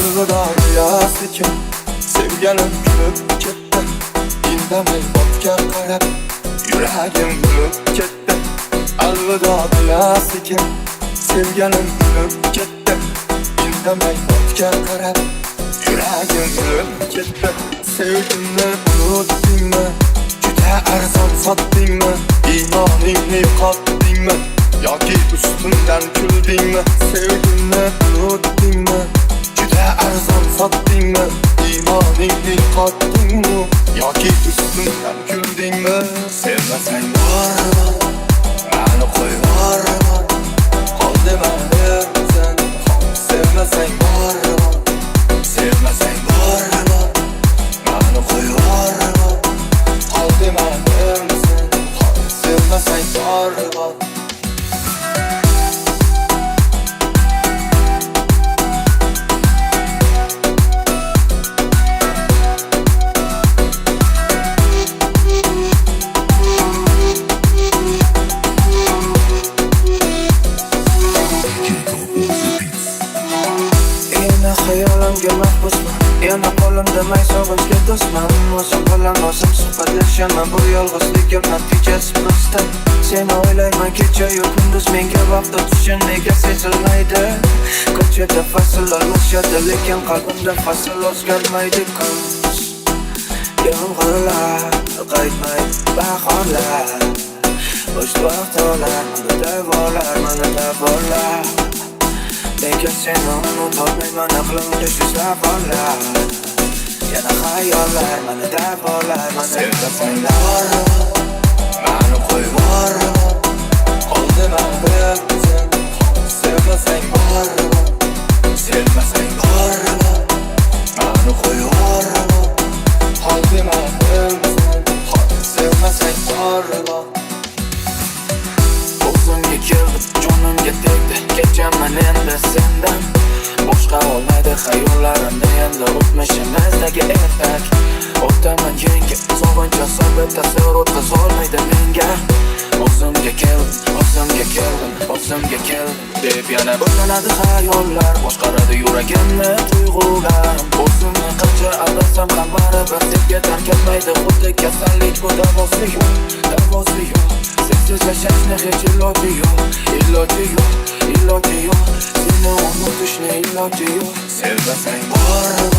Alvida deya-sekin sevganim kulib ketdi. Indamay ortga qarab yuragim bo'lib ketdi. Alvida deya-sekin sevganim kulib ketdi. Indamay ortga qarab yuragim bo'lib ketdi. Sevgimni unutdingmi? Juda arzon sotdingmi? Iymoningni yo'qotdingmi? Yoki ustimdan kuldingmi? Sevgimni unutdingmi? Juda arzon sotdingmi? Iymoningni yo'qotdingmi? Yoki ustimdan kuldingmi? Sevmasang bormi? Mani qo'yib bormi? Qol demaydi sen. Sevmasang bormi? Sevmasang bormi? Mani qo'yib bormi? Qol demaydi sen. Sevmasang bormi? Hayolimga mahbusman, yana qo'limda may sog'inchga do'stman. O'zim bilan o'zim suhbatlashaman, bu yolg'izlik natijasi bizda. Seni o'ylayman kecha-yu kunduz, menga vaqt o'tishi nega sezilmaydi? Ko'chada fasl almashadi, lekin qalbimda fasl o'zgarmaydi. Kuz yomg'irlar qaytmaydi, bahorlar bo'sh vaqtlar mani davolar. Nega seni unutolmayman, aqlimda shu savollar. Yana xayollar mani davolar. Sevmasang bormi? Mani qo'yib bormi? Qol demaydi sen. Sevmasang bormi? Sevmasang bormi? Mani qo'yib bormi? Qol demaydi sen. Sevmasang bormi? O'zimga keldim, jonimga tegdi, kechaman endi sendan. Boshqa olmaydi xayollarimda endi o'tmishimizdagi ertak. O'taman yengib, sog'inch asobi ta'sir o'tkazolmaydi menga. O'zimga keldim deb yana bo'lanadi xayollar. Boshqaradi yuragimni tuyg'ular. O'zimni qancha aldasam ham baribir senga tark etmaydi. Xuddi kasallik bu davosi yo'q. Sensiz yashashni hech iloji yo'q. Seni unutishni iloji yo'q. Sevmasang bormi?